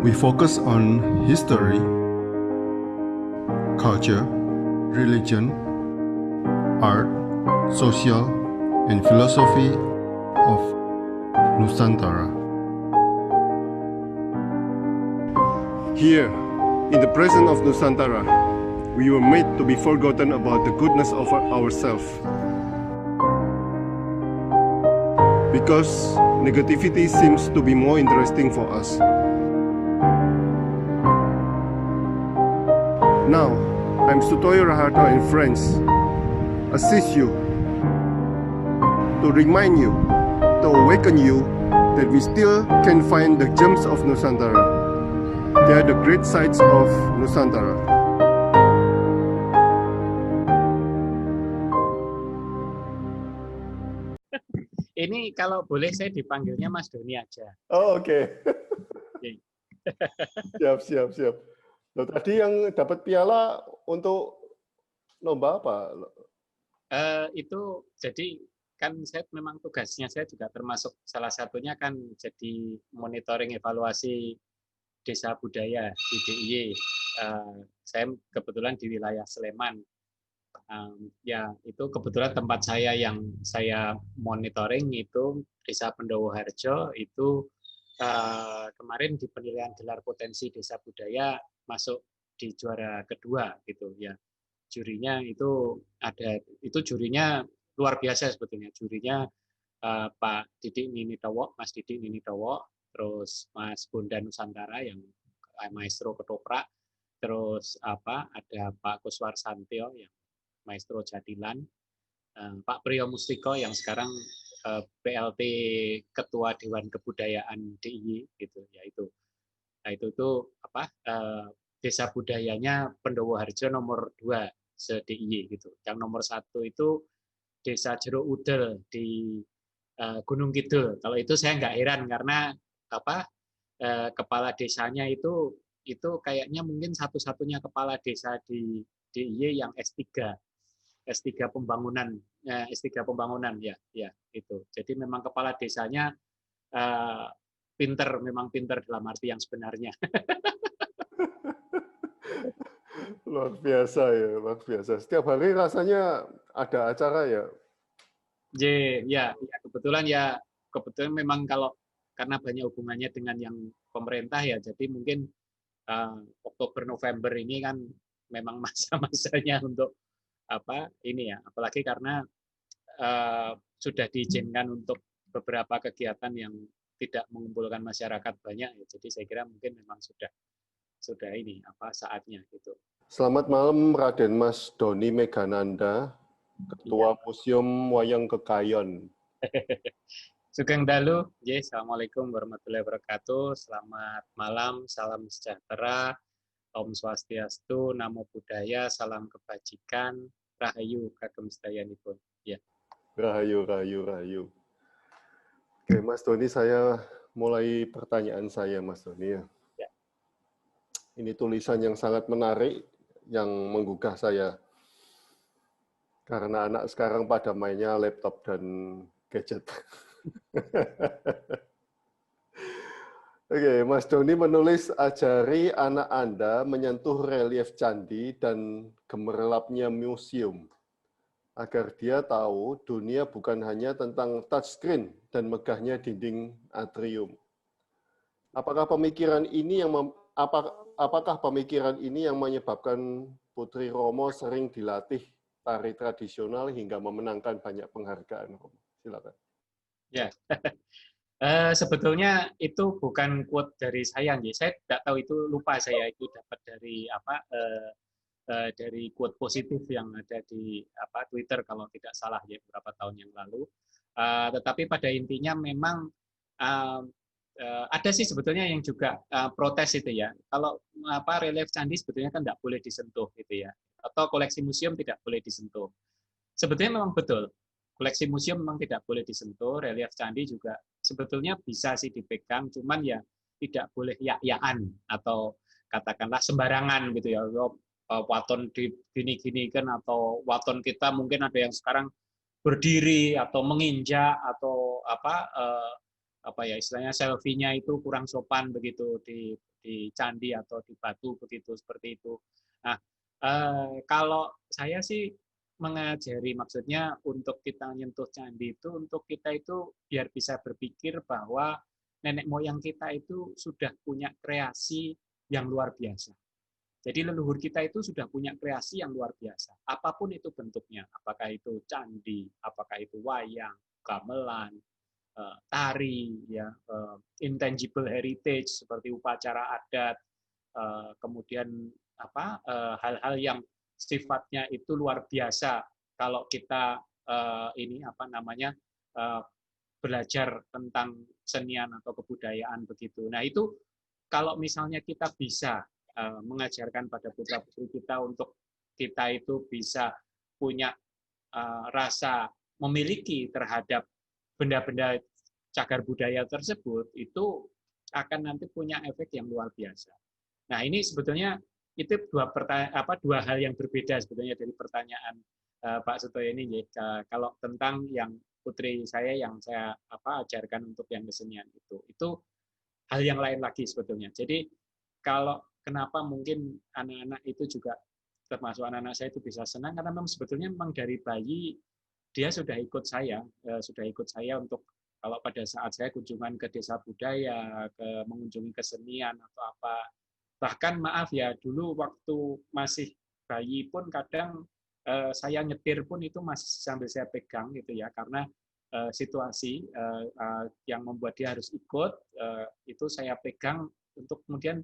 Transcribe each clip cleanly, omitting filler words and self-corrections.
We focus on history, culture, religion, art, social, and philosophy of Nusantara. Here, in the presence of Nusantara, we were made to be forgotten about the goodness of ourselves. Because negativity seems to be more interesting for us. Now, I'm Sutoyo Raharto and friends, assist you, to remind you, to awaken you that we still can find the gems of Nusantara. They are the great sights of Nusantara. Ini kalau boleh saya dipanggilnya Mas Doni aja. Oh, oke. Okay. Siap. Loh, tadi yang dapat piala untuk lomba apa? Itu jadi kan saya memang tugasnya saya juga termasuk salah satunya kan jadi monitoring evaluasi desa budaya di DIY. Saya kebetulan di wilayah Sleman. Ya itu kebetulan tempat saya yang saya monitoring itu Desa Pendowo Harjo itu kemarin di penilaian gelar potensi desa budaya masuk di juara kedua gitu ya. Jurinya itu jurinya luar biasa sebetulnya. Jurinya Pak Didik Ninitowo, Mas Didik Ninitowo, terus Mas Bondan Nusantara yang maestro ketoprak, terus ada Pak Kuswar Santyo yang maestro jadilan, Pak Priyo Mustiko yang sekarang PLT Ketua Dewan Kebudayaan DIY gitu ya itu. Nah itu desa budayanya Pendowo Harjo nomor 2 se-DIY gitu. Yang nomor 1 itu Desa Jeruk Udel di Gunung Kidul. Kalau itu saya nggak heran karena kepala desanya itu kayaknya mungkin satu-satunya kepala desa di DIY yang S3 pembangunan ya itu. Jadi memang kepala desanya memang pinter dalam arti yang sebenarnya. Luar biasa. Setiap hari rasanya ada acara ya? Ya, kebetulan memang karena banyak hubungannya dengan yang pemerintah ya, jadi mungkin Oktober November ini kan memang masa-masanya untuk apalagi karena sudah diizinkan untuk beberapa kegiatan yang tidak mengumpulkan masyarakat banyak ya, jadi saya kira mungkin memang sudah saatnya gitu. Selamat malam Raden Mas Doni Megananda, Ketua Museum Wayang Kekayon. Sugeng Dalu, Assalamualaikum warahmatullahi wabarakatuh. Selamat malam, salam sejahtera, Om Swastiastu, Namo Buddhaya, salam kebajikan, Rahayu kagem sedayanipun. Ya. Rahayu. Oke, Mas Doni, saya mulai pertanyaan saya, Mas Doni. Ya. Ini tulisan yang sangat menarik, yang menggugah saya. Karena anak sekarang pada mainnya laptop dan gadget. Oke, Mas Doni menulis, ajari anak Anda menyentuh relief candi dan gemerlapnya museum, agar dia tahu dunia bukan hanya tentang touchscreen dan megahnya dinding atrium. Apakah pemikiran ini yang menyebabkan Putri Romo sering dilatih tari tradisional hingga memenangkan banyak penghargaan? Silakan. Ya, sebetulnya itu bukan quote dari saya, saya tidak tahu itu, lupa saya itu dapat dari dari quote positif yang ada di Twitter kalau tidak salah ya beberapa tahun yang lalu. Tetapi pada intinya memang ada sih sebetulnya yang juga protes itu ya. Kalau relief candi sebetulnya kan tidak boleh disentuh gitu ya. Atau koleksi museum tidak boleh disentuh. Sebetulnya memang betul. Koleksi museum memang tidak boleh disentuh, relief candi juga sebetulnya bisa sih dipegang, cuman ya tidak boleh yak-yakan atau katakanlah sembarangan gitu ya. Waton gini-gini kan, atau waton kita mungkin ada yang sekarang berdiri atau menginjak atau apa ya istilahnya selfie-nya itu kurang sopan begitu di candi atau di batu begitu seperti itu. Nah, kalau saya sih mengajari maksudnya untuk kita nyentuh candi itu untuk kita itu biar bisa berpikir bahwa nenek moyang kita itu sudah punya kreasi yang luar biasa. Jadi leluhur kita itu sudah punya kreasi yang luar biasa. Apapun itu bentuknya, apakah itu candi, apakah itu wayang, gamelan, tari, ya, intangible heritage seperti upacara adat, kemudian apa hal-hal yang sifatnya itu luar biasa. Kalau kita ini apa namanya belajar tentang senian atau kebudayaan begitu. Nah itu kalau misalnya kita bisa mengajarkan pada putra-putri kita untuk kita itu bisa punya rasa memiliki terhadap benda-benda cagar budaya tersebut, itu akan nanti punya efek yang luar biasa. Nah ini sebetulnya itu dua hal yang berbeda sebetulnya dari pertanyaan Pak Sutoyo ini. Kalau tentang yang putri saya yang saya ajarkan untuk yang kesenian itu hal yang lain lagi sebetulnya. Jadi kalau kenapa mungkin anak-anak itu juga termasuk anak-anak saya itu bisa senang karena memang sebetulnya memang dari bayi dia sudah ikut saya untuk kalau pada saat saya kunjungan ke desa budaya, mengunjungi kesenian atau apa. Bahkan maaf ya, dulu waktu masih bayi pun kadang saya nyetir pun itu masih sambil saya pegang gitu ya, karena situasi yang membuat dia harus ikut itu saya pegang untuk kemudian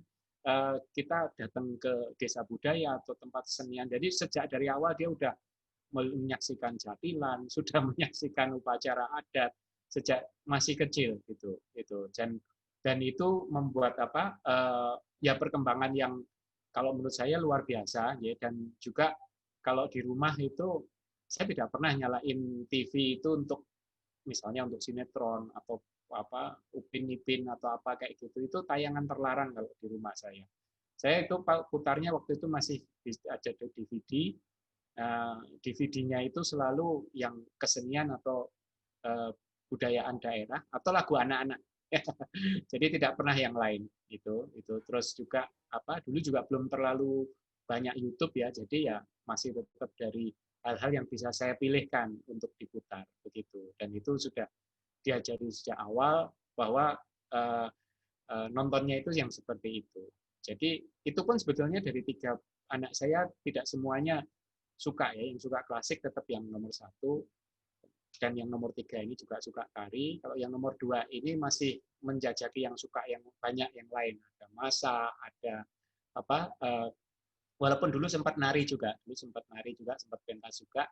kita datang ke desa budaya atau tempat kesenian. Jadi sejak dari awal dia udah menyaksikan jatilan, sudah menyaksikan upacara adat sejak masih kecil gitu. Dan itu membuat ya perkembangan yang kalau menurut saya luar biasa ya. Dan juga kalau di rumah itu saya tidak pernah nyalain TV itu untuk misalnya untuk sinetron atau Upin Ipin atau apa kayak gitu. Itu tayangan terlarang kalau di rumah saya. Saya itu putarnya waktu itu masih ada DVD. DVD-nya itu selalu yang kesenian atau budayaan daerah atau lagu anak-anak. Jadi tidak pernah yang lain itu. Terus juga dulu juga belum terlalu banyak YouTube ya. Jadi ya masih tetap dari hal-hal yang bisa saya pilihkan untuk diputar begitu. Dan itu sudah diajari sejak awal bahwa nontonnya itu yang seperti itu. Jadi itu pun sebetulnya dari 3 anak saya tidak semuanya suka ya, yang suka klasik tetap yang nomor 1 dan yang nomor 3 ini juga suka tari. Kalau yang nomor 2 ini masih menjajaki yang suka yang banyak yang lain. Ada masak, ada walaupun dulu sempat nari juga, sempat pentas juga,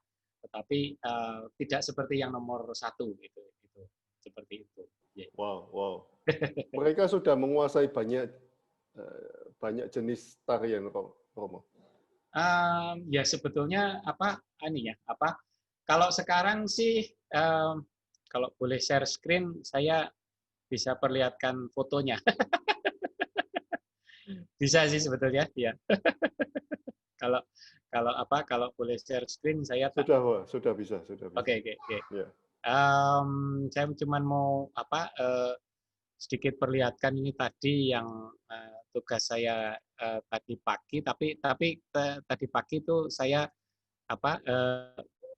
tetapi tidak seperti yang nomor 1 itu seperti itu. Yeah. Wow. Mereka sudah menguasai banyak jenis tarian, Romo. Ya sebetulnya kalau sekarang sih kalau boleh share screen saya bisa perlihatkan fotonya. Bisa sih sebetulnya ya. Kalau boleh share screen saya sudah bisa. Oke. Yeah. Saya cuma mau sedikit perlihatkan ini tadi yang tugas saya tadi pagi, tapi tadi pagi itu saya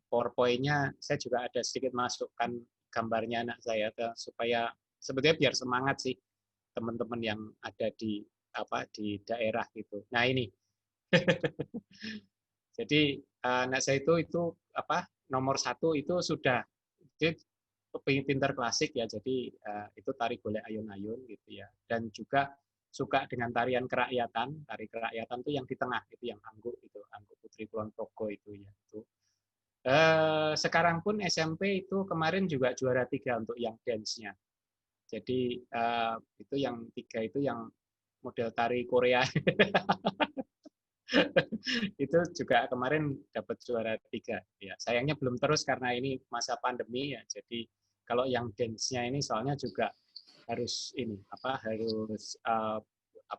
PowerPoint-nya saya juga ada sedikit masukkan gambarnya anak saya supaya sebetulnya biar semangat sih teman-teman yang ada di daerah gitu. Nah ini. Jadi anak saya itu nomor 1 itu sudah dia pintar klasik ya, jadi itu tari golek ayun-ayun gitu ya, dan juga suka dengan tarian kerakyatan. Tari kerakyatan itu yang di tengah itu yang Angguk Putri Kulon Progo itu ya itu. Sekarang pun SMP itu kemarin juga juara 3 untuk yang dance-nya. Jadi itu yang 3 itu yang model tari Korea. Itu juga kemarin dapat juara 3 ya. Sayangnya belum terus karena ini masa pandemi ya. Jadi kalau yang dance-nya ini soalnya juga harus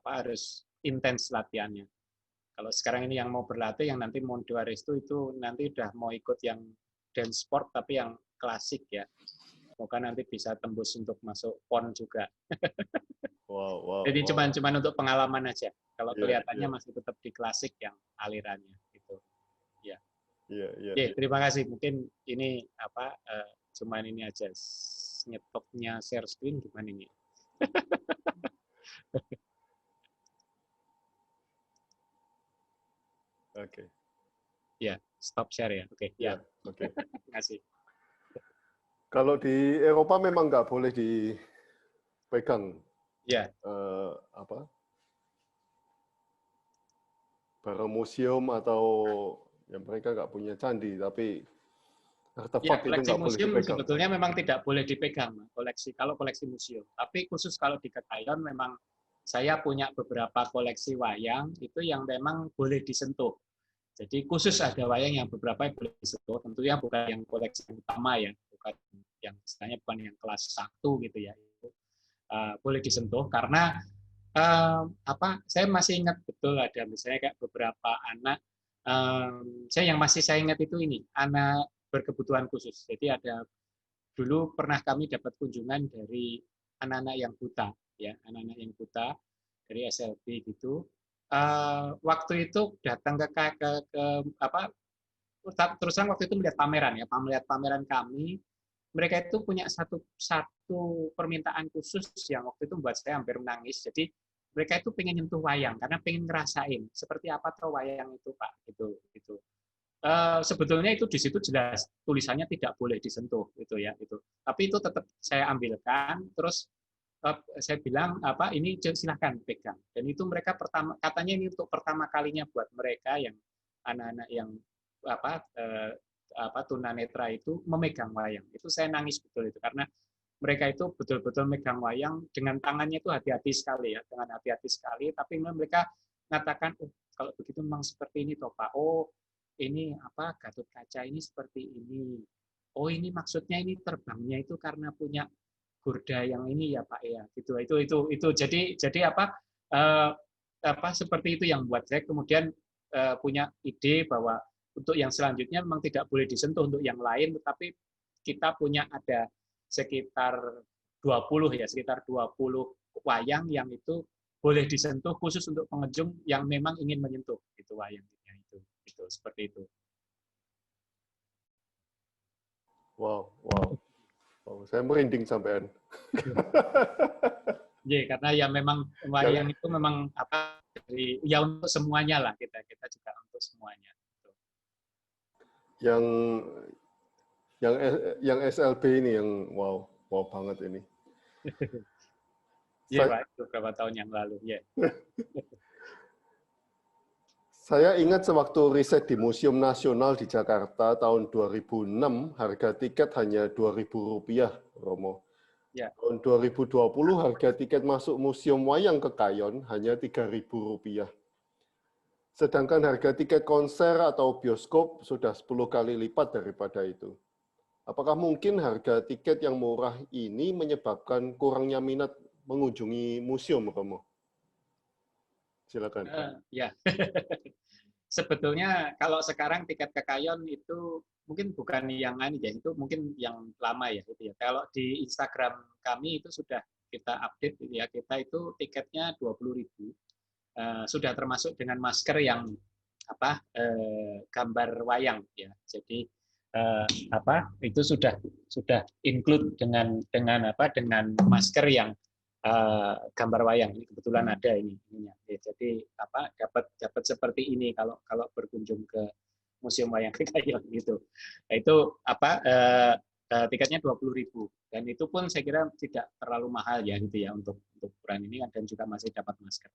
harus intens latihannya. Kalau sekarang ini yang mau berlatih yang nanti Mondoaris itu nanti udah mau ikut yang dance sport tapi yang klasik ya. semoga nanti bisa tembus untuk masuk PON juga. Wow. Jadi cuman untuk pengalaman aja. Kalau Iya, kelihatannya iya. masih tetap di klasik yang alirannya gitu. Ya. Iya. Oke, terima kasih. Mungkin ini cuman ini aja nyetopnya share screen gimana ini. Oke. Ya, stop share ya. Oke, ya. Oke. Terima kasih. Kalau di Eropa memang nggak boleh dipegang Ya, barang museum atau ya mereka nggak punya candi, tapi ya, artefak itu koleksi nggak boleh museum dipegang. sebetulnya memang tidak boleh dipegang kalau koleksi museum. Tapi khusus kalau di Kekayon memang saya punya beberapa koleksi wayang itu yang memang boleh disentuh. Jadi khusus ada wayang yang beberapa yang boleh disentuh, tentunya bukan yang koleksi yang utama ya, bukan yang istilahnya bukan yang kelas 1 gitu ya. Itu boleh disentuh karena saya masih ingat betul ada misalnya kayak beberapa anak saya yang masih saya ingat itu ini anak berkebutuhan khusus. Jadi ada dulu pernah kami dapat kunjungan dari anak-anak yang buta ya, anak-anak yang buta dari SLB gitu. Waktu itu datang terus terang waktu itu melihat pameran kami, mereka itu punya satu permintaan khusus yang waktu itu membuat saya hampir menangis. Jadi mereka itu pengen nyentuh wayang karena pengen ngerasain seperti apa tuh wayang itu Pak gitu. Sebetulnya itu di situ jelas tulisannya tidak boleh disentuh gitu ya itu. Tapi itu tetap saya ambilkan terus saya bilang ini silahkan pegang. Dan itu mereka katanya ini untuk pertama kalinya buat mereka yang anak-anak yang tunanetra itu memegang wayang. Itu saya nangis betul itu karena mereka itu betul-betul megang wayang dengan tangannya itu hati-hati sekali ya, dengan hati-hati sekali. Tapi mereka mengatakan, oh kalau begitu memang seperti ini toh Pak. Oh ini Gatot Kaca ini seperti ini. Oh ini maksudnya ini terbangnya itu karena punya gurda yang ini ya Pak ya. Gitu. Itu jadi seperti itu yang buat saya kemudian punya ide bahwa untuk yang selanjutnya memang tidak boleh disentuh untuk yang lain, tetapi kita punya ada sekitar 20 wayang yang itu boleh disentuh khusus untuk pengunjung yang memang ingin menyentuh itu wayangnya itu seperti itu. Wow. Saya merinding sampean. Ya, karena ya memang wayang itu memang ya untuk semuanya lah kita juga untuk semuanya. Yang SLB ini yang wow banget ini. Iya Pak, itu beberapa tahun yang lalu. Ya. Saya ingat sewaktu riset di Museum Nasional di Jakarta tahun 2006, harga tiket hanya Rp2.000, Romo. Ya. Tahun 2020, harga tiket masuk Museum Wayang Kekayon hanya Rp3.000. Sedangkan harga tiket konser atau bioskop sudah 10 kali lipat daripada itu. Apakah mungkin harga tiket yang murah ini menyebabkan kurangnya minat mengunjungi museum, Romo? Silakan. Ya. Sebetulnya kalau sekarang tiket Kekayon itu mungkin bukan yang ya, itu mungkin yang lama ya gitu ya. Kalau di Instagram kami itu sudah kita update ya, kita itu tiketnya 20.000. Sudah termasuk dengan masker yang gambar wayang ya. Jadi itu sudah include dengan masker yang gambar wayang. Ini kebetulan ada ininya. Jadi dapat seperti ini kalau berkunjung ke Museum Wayang Kekayon gitu. Nah, itu tiketnya 20.000 dan itu pun saya kira tidak terlalu mahal ya gitu ya untuk ukuran ini dan juga masih dapat masker.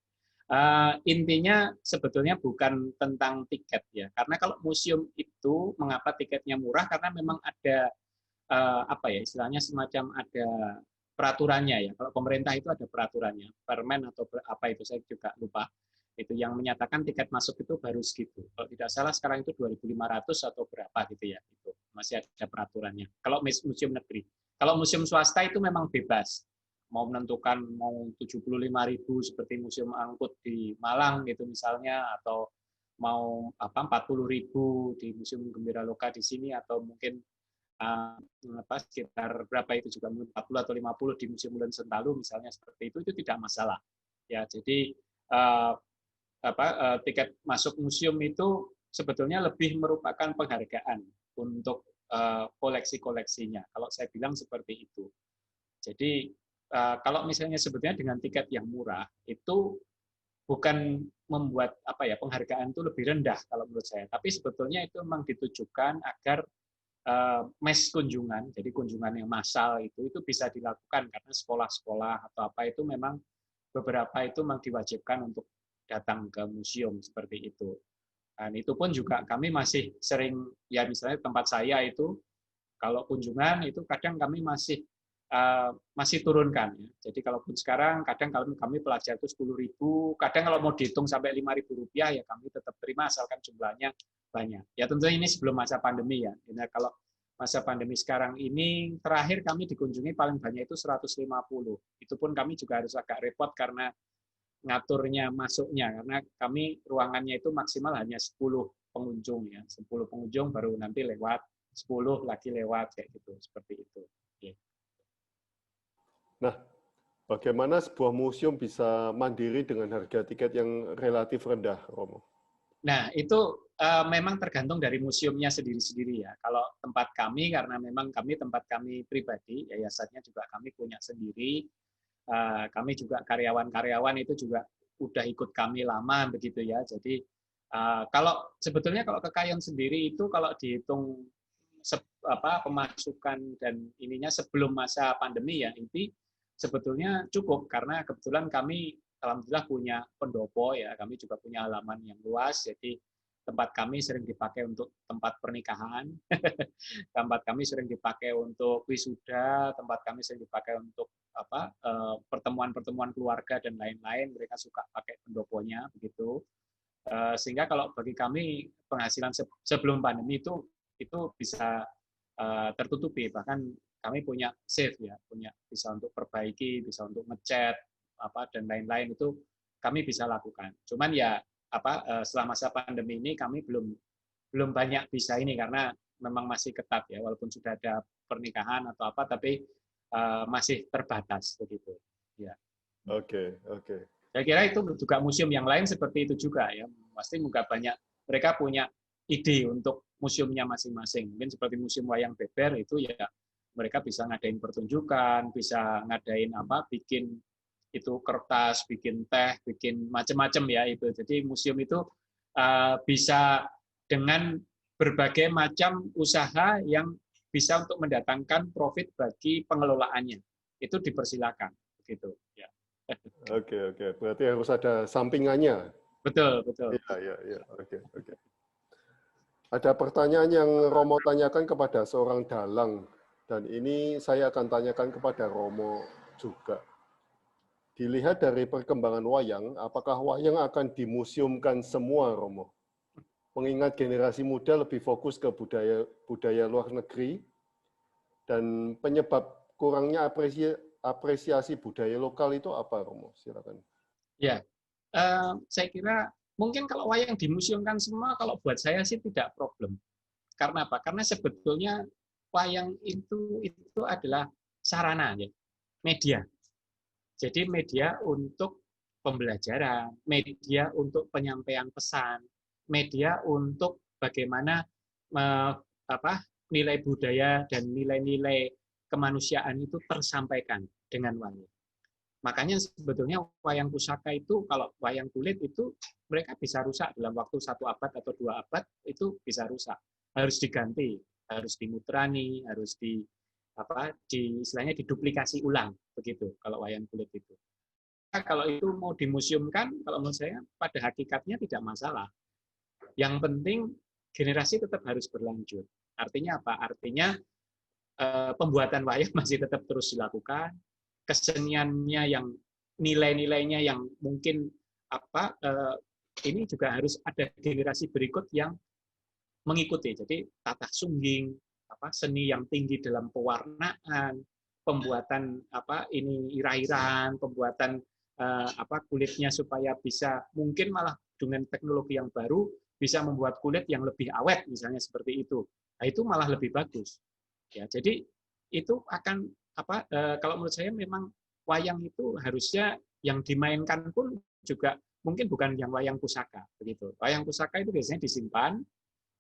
Intinya sebetulnya bukan tentang tiket ya, karena kalau museum itu mengapa tiketnya murah karena memang ada istilahnya semacam ada peraturannya ya. Kalau pemerintah itu ada peraturannya, permen atau apa itu saya juga lupa. Itu yang menyatakan tiket masuk itu baru segitu. Kalau tidak salah sekarang itu 2.500 atau berapa gitu ya. Itu masih ada peraturannya. Kalau museum negeri. Kalau museum swasta itu memang bebas. Mau menentukan mau 75.000 seperti Museum Angkut di Malang gitu misalnya, atau mau 40.000 di Museum Gembira Loka di sini, atau mungkin sekitar berapa itu juga 40 atau 50 di Museum Ulen Sentalu misalnya seperti itu tidak masalah. Ya, jadi tiket masuk museum itu sebetulnya lebih merupakan penghargaan untuk koleksi-koleksinya. Kalau saya bilang seperti itu. Jadi kalau misalnya sebetulnya dengan tiket yang murah itu bukan membuat penghargaan itu lebih rendah kalau menurut saya, tapi sebetulnya itu memang ditujukan agar mass kunjungan, jadi kunjungan yang massal itu bisa dilakukan karena sekolah-sekolah atau apa itu memang beberapa itu memang diwajibkan untuk datang ke museum seperti itu. Dan itu pun juga kami masih sering, ya misalnya tempat saya itu kalau kunjungan itu kadang kami masih turunkan. Ya. Jadi kalaupun sekarang kadang kalau kami pelajar itu 10.000, kadang kalau mau dihitung sampai 5.000 rupiah ya kami tetap terima asalkan jumlahnya banyak. Ya tentu ini sebelum masa pandemi ya. Nah, kalau masa pandemi sekarang ini terakhir kami dikunjungi paling banyak itu 150. Itu pun kami juga harus agak repot karena ngaturnya masuknya karena kami ruangannya itu maksimal hanya 10 pengunjung ya. 10 pengunjung baru nanti lewat, 10 lagi lewat kayak gitu, seperti itu. Oke. Nah, bagaimana sebuah museum bisa mandiri dengan harga tiket yang relatif rendah, Romo? Nah, itu memang tergantung dari museumnya sendiri-sendiri ya. Kalau tempat kami, karena memang tempat kami pribadi, yayasannya juga kami punya sendiri, kami juga karyawan-karyawan itu juga udah ikut kami lama begitu ya. Jadi kalau sebetulnya kalau ke Kayon sendiri itu kalau dihitung pemasukan dan ininya sebelum masa pandemi ya ini sebetulnya cukup karena kebetulan kami alhamdulillah punya pendopo ya, kami juga punya halaman yang luas, jadi tempat kami sering dipakai untuk tempat pernikahan, tempat kami sering dipakai untuk wisuda, tempat kami sering dipakai untuk pertemuan-pertemuan keluarga dan lain-lain. Mereka suka pakai pendoponya begitu, sehingga kalau bagi kami penghasilan sebelum pandemi itu bisa tertutupi, bahkan kami punya save ya, bisa untuk perbaiki, bisa untuk ngecat dan lain-lain itu kami bisa lakukan. Cuman ya selama masa pandemi ini kami belum banyak bisa ini karena memang masih ketat ya, walaupun sudah ada pernikahan atau apa tapi masih terbatas begitu. Ya. Oke. Saya kira itu juga museum yang lain seperti itu juga ya. Pasti juga banyak mereka punya ide untuk museumnya masing-masing. Mungkin seperti Museum Wayang Beber itu ya mereka bisa ngadain pertunjukan, bisa ngadain bikin itu kertas, bikin teh, bikin macam-macam ya itu. Jadi museum itu bisa dengan berbagai macam usaha yang bisa untuk mendatangkan profit bagi pengelolaannya. Itu dipersilakan begitu ya. Oke. Berarti harus ada sampingannya. Betul. Iya. Oke. Ada pertanyaan yang Romo tanyakan kepada seorang dalang, dan ini saya akan tanyakan kepada Romo juga. Dilihat dari perkembangan wayang, apakah wayang akan dimuseumkan semua, Romo? Mengingat generasi muda lebih fokus ke budaya luar negeri, dan penyebab kurangnya apresiasi budaya lokal itu apa, Romo? Silakan. Ya, saya kira mungkin kalau wayang dimuseumkan semua, kalau buat saya sih tidak problem. Karena apa? Karena sebetulnya wayang itu adalah sarana, ya, media. Jadi media untuk pembelajaran, media untuk penyampaian pesan, media untuk bagaimana nilai budaya dan nilai-nilai kemanusiaan itu tersampaikan dengan wayang. Makanya sebetulnya wayang pusaka itu, kalau wayang kulit itu mereka bisa rusak dalam waktu 1 abad atau 2 abad, itu bisa rusak. Harus diganti, harus dimutrani, harus istilahnya diduplikasi ulang begitu kalau wayang kulit itu. Nah, kalau itu mau dimuseumkan, kalau menurut saya pada hakikatnya tidak masalah. Yang penting generasi tetap harus berlanjut. Artinya apa? Artinya pembuatan wayang masih tetap terus dilakukan, keseniannya yang nilai-nilainya yang mungkin ini juga harus ada generasi berikut yang mengikuti. Jadi tata sungging, seni yang tinggi dalam pewarnaan, pembuatan irah-irahan, pembuatan kulitnya supaya bisa mungkin malah dengan teknologi yang baru bisa membuat kulit yang lebih awet misalnya seperti itu. Nah, itu malah lebih bagus. Ya, jadi itu akan kalau menurut saya memang wayang itu harusnya yang dimainkan pun juga mungkin bukan yang wayang pusaka begitu. Wayang pusaka itu biasanya disimpan,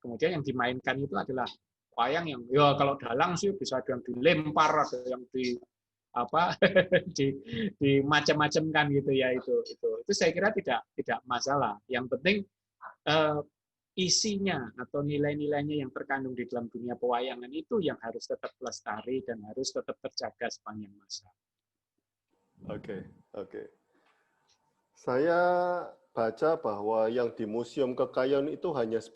kemudian yang dimainkan itu adalah wayang yang ya kalau dalang sih bisa ada yang dilempar, ada yang di apa di macam-macam kan gitu ya, itu saya kira tidak masalah. Yang penting isinya atau nilai-nilainya yang terkandung di dalam dunia pewayangan itu yang harus tetap lestari dan harus tetap terjaga sepanjang masa. Oke. Saya baca bahwa yang di Museum Kekayon itu hanya 10%,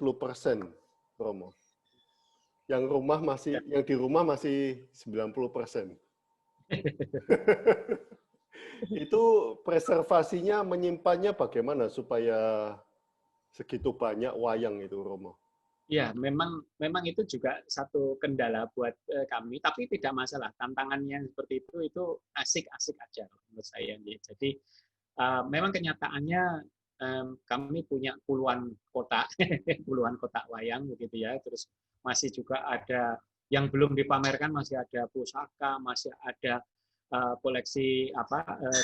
Romo. Yang di rumah masih 90%. Itu preservasinya, menyimpannya bagaimana supaya segitu banyak wayang itu, Romo? Ya, memang itu juga satu kendala buat kami, tapi tidak masalah. Tantangannya seperti itu asik-asik aja menurut saya. Jadi memang kenyataannya kami punya puluhan kotak, puluhan kotak wayang begitu ya. Terus masih juga ada yang belum dipamerkan, masih ada pusaka, masih ada koleksi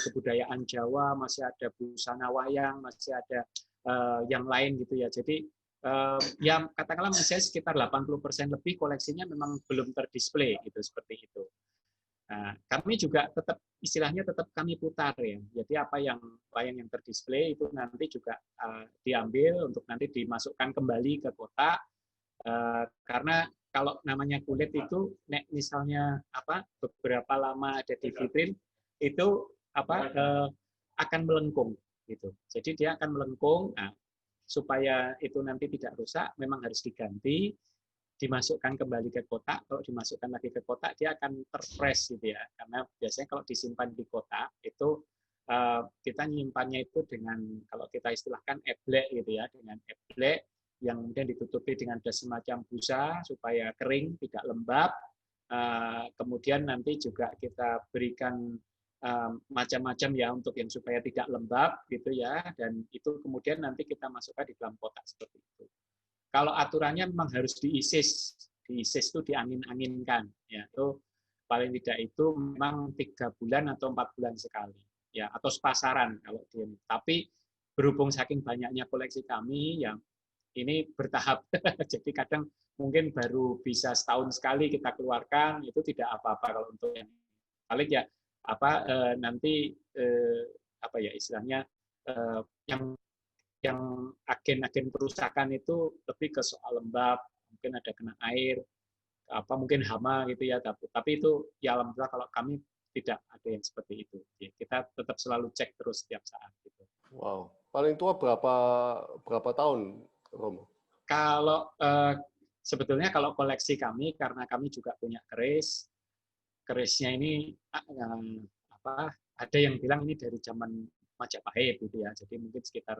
kebudayaan Jawa, masih ada busana wayang, masih ada yang lain gitu ya. Jadi ya katakanlah misalnya sekitar 80% lebih koleksinya memang belum terdisplay gitu, seperti itu. Nah, kami juga tetap istilahnya tetap kami putar ya. Jadi apa yang wayang yang terdisplay itu nanti juga diambil untuk nanti dimasukkan kembali ke kotak, karena kalau namanya kulit itu misalnya beberapa lama ada di vitrin itu akan melengkung gitu. Jadi dia akan melengkung. Nah, supaya itu nanti tidak rusak, memang harus diganti, dimasukkan kembali ke kotak. Kalau dimasukkan lagi ke kotak, dia akan terpres gitu ya. Karena biasanya kalau disimpan di kotak itu kita nyimpannya itu dengan, kalau kita istilahkan eblek gitu ya, dengan eblek yang kemudian ditutupi dengan ada semacam busa supaya kering, tidak lembab. Kemudian nanti juga kita berikan macam-macam ya untuk yang supaya tidak lembab gitu ya, dan itu kemudian nanti kita masukkan di dalam kotak seperti itu. Kalau aturannya memang harus diisis itu diangin-anginkan ya, itu paling tidak itu memang 3 bulan atau 4 bulan sekali ya, atau sepasaran kalau dia. Tapi berhubung saking banyaknya koleksi kami yang ini bertahap, jadi kadang mungkin baru bisa setahun sekali kita keluarkan, itu tidak apa-apa kalau untuk yang paling ya nanti istilahnya yang agen-agen kerusakan itu lebih ke soal lembab, mungkin ada kena air, mungkin hama gitu ya, tapi itu ya alhamdulillah kalau kami tidak ada yang seperti itu. Ya, kita tetap selalu cek terus setiap saat gitu. Wow, paling tua berapa tahun, Romo? Kalau sebetulnya kalau koleksi kami, karena kami juga punya kerisnya ini ada yang bilang ini dari zaman Majapahit gitu ya, jadi mungkin sekitar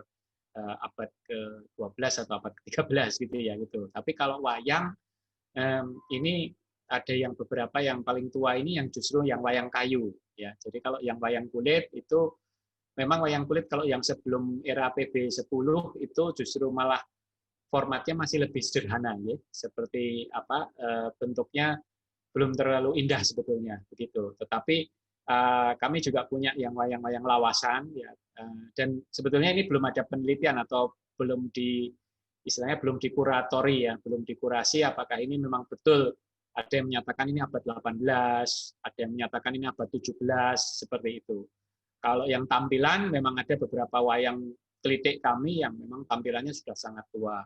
abad ke-12 atau abad ke-13 gitu ya gitu. Tapi kalau wayang ini ada yang beberapa yang paling tua ini yang justru yang wayang kayu ya. Jadi kalau yang wayang kulit itu memang wayang kulit kalau yang sebelum era PB 10 itu justru malah formatnya masih lebih sederhana ya. Seperti bentuknya belum terlalu indah sebetulnya begitu. Tetapi kami juga punya yang wayang-wayang lawasan ya, dan sebetulnya ini belum ada penelitian atau belum istilahnya belum dikuratori ya, belum dikurasi apakah ini memang betul. Ada yang menyatakan ini abad 18, ada yang menyatakan ini abad 17, seperti itu. Kalau yang tampilan memang ada beberapa wayang kelitik kami yang memang tampilannya sudah sangat tua.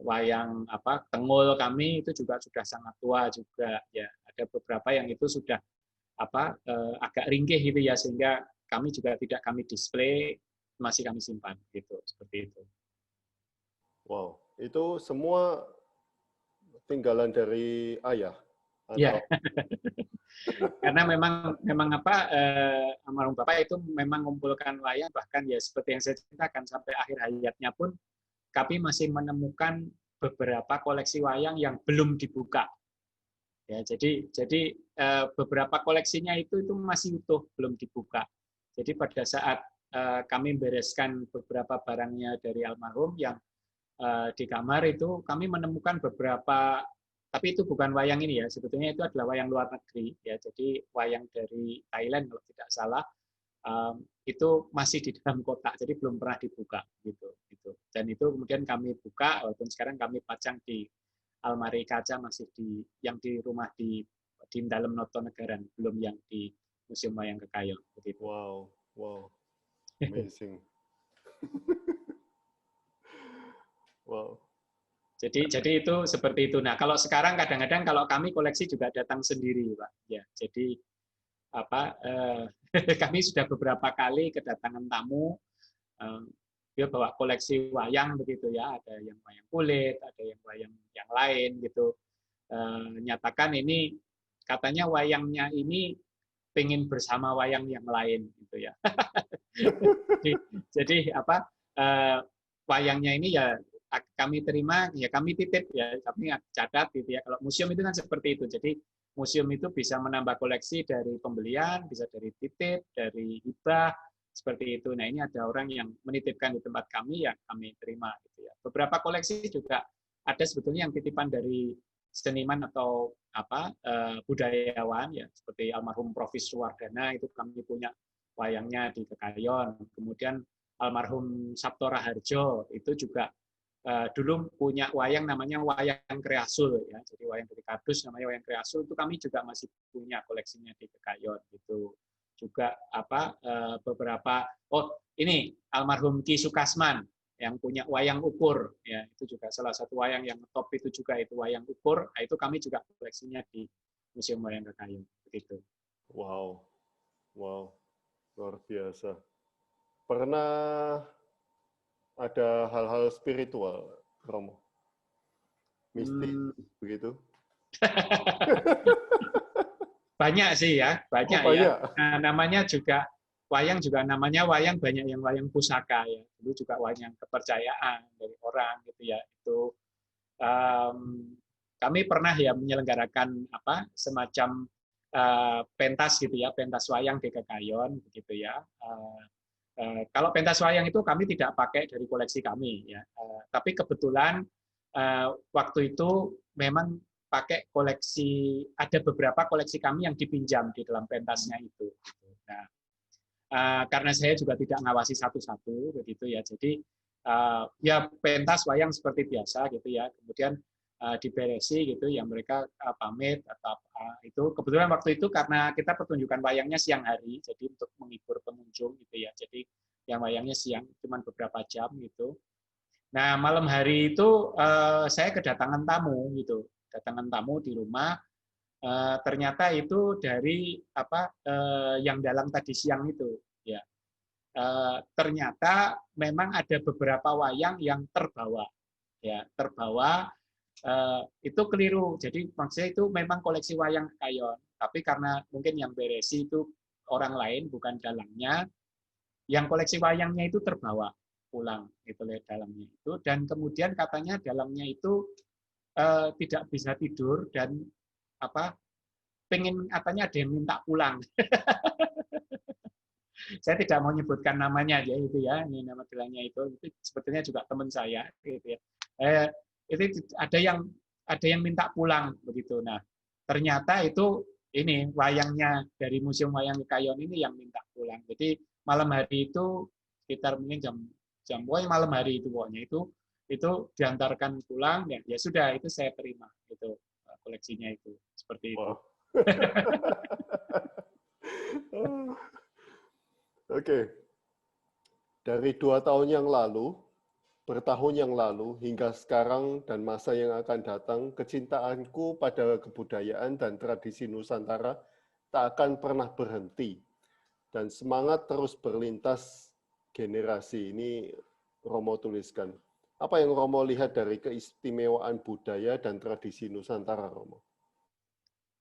Wayang Tengul kami itu juga sudah sangat tua juga ya, ada beberapa yang itu sudah agak ringkih gitu ya, sehingga kami juga tidak kami display, masih kami simpan gitu, seperti itu. Wow, itu semua tinggalan dari ayah atau ya. Karena memang almarhum Bapak itu memang mengumpulkan wayang, bahkan ya seperti yang saya ceritakan sampai akhir hayatnya pun kami masih menemukan beberapa koleksi wayang yang belum dibuka. Ya, jadi beberapa koleksinya itu masih utuh, belum dibuka. Jadi pada saat kami bereskan beberapa barangnya dari almarhum yang di kamar itu, kami menemukan beberapa tapi itu bukan wayang ini ya, sebetulnya itu adalah wayang luar negeri ya. Jadi wayang dari Thailand kalau tidak salah, itu masih di dalam kotak, jadi belum pernah dibuka gitu. Dan itu kemudian kami buka, walaupun sekarang kami pajang di almari kaca, masih yang di rumah di dalam Notonegara, belum yang di Museum Wayang Kekayon. Begitu. Wow, amazing. Wow. Jadi itu seperti itu. Nah, kalau sekarang kadang-kadang kalau kami koleksi juga datang sendiri, Pak. Ya, jadi kami sudah beberapa kali kedatangan tamu, dia bawa koleksi wayang begitu ya, ada yang wayang kulit, ada yang wayang yang lain gitu. Nyatakan ini katanya wayangnya ini pengen bersama wayang yang lain gitu ya. jadi wayangnya ini ya kami terima, ya kami titip ya, kami catat gitu ya. Kalau museum itu kan seperti itu. Jadi museum itu bisa menambah koleksi dari pembelian, bisa dari titip, dari hibah, seperti itu. Nah, ini ada orang yang menitipkan di tempat kami, ya kami terima gitu ya. Beberapa koleksi juga ada sebetulnya yang titipan dari seniman atau budayawan ya, seperti almarhum Profis Suwardana, itu kami punya wayangnya di Kekayon. Kemudian almarhum Sabto Raharjo itu juga dulu punya wayang namanya wayang kreasul ya. Jadi wayang dari kardus namanya wayang kreasul, itu kami juga masih punya koleksinya di Kekayon gitu. Juga beberapa ini almarhum Ki Sukasman yang punya wayang ukur ya, itu juga salah satu wayang yang top, itu juga itu wayang ukur. Nah, itu kami juga koleksinya di Museum Wayang Kekayon begitu. Wow, luar biasa. Pernah ada hal-hal spiritual, Romo? Mistis, begitu? Banyak sih ya, banyak ya. Nah, namanya juga wayang, juga namanya wayang, banyak yang wayang pusaka ya. Dulu juga wayang kepercayaan dari orang gitu ya. Itu kami pernah ya menyelenggarakan semacam pentas gitu ya, pentas wayang di Kekayon begitu ya. Kalau pentas wayang itu kami tidak pakai dari koleksi kami ya, tapi kebetulan waktu itu memang pakai koleksi, ada beberapa koleksi kami yang dipinjam di dalam pentasnya itu. Nah, karena saya juga tidak ngawasi satu-satu begitu ya, jadi ya pentas wayang seperti biasa gitu ya, kemudian diberesi gitu ya, mereka pamit atau itu. Kebetulan waktu itu karena kita pertunjukan wayangnya siang hari, jadi untuk menghibur pengunjung gitu ya, jadi yang wayangnya siang cuma beberapa jam gitu. Nah, malam hari itu saya kedatangan tamu gitu, kedatangan tamu di rumah. Ternyata itu dari yang dalang tadi siang itu ya. Ternyata memang ada beberapa wayang yang terbawa ya, terbawa. Itu keliru. Jadi maksudnya itu memang koleksi wayang Kekayon, tapi karena mungkin yang beresi itu orang lain, bukan dalangnya, yang koleksi wayangnya itu terbawa pulang itu dalangnya itu, dan kemudian katanya dalangnya itu tidak bisa tidur dan pengen, katanya ada yang minta pulang. Saya tidak mau nyebutkan namanya aja itu ya, ini nama dalangnya itu sebetulnya juga teman saya gitu ya. Itu ada yang minta pulang begitu. Nah, ternyata itu ini wayangnya dari Museum Wayang Kekayon ini yang minta pulang. Jadi malam hari itu sekitar mungkin jam malam hari itu pokoknya itu diantarkan pulang, ya sudah, itu saya terima itu koleksinya itu seperti itu. Wow. Oke. Dari 2 tahun yang lalu, bertahun yang lalu, hingga sekarang dan masa yang akan datang, kecintaanku pada kebudayaan dan tradisi Nusantara tak akan pernah berhenti. Dan semangat terus berlintas generasi. Ini Romo tuliskan. Apa yang Romo lihat dari keistimewaan budaya dan tradisi Nusantara, Romo?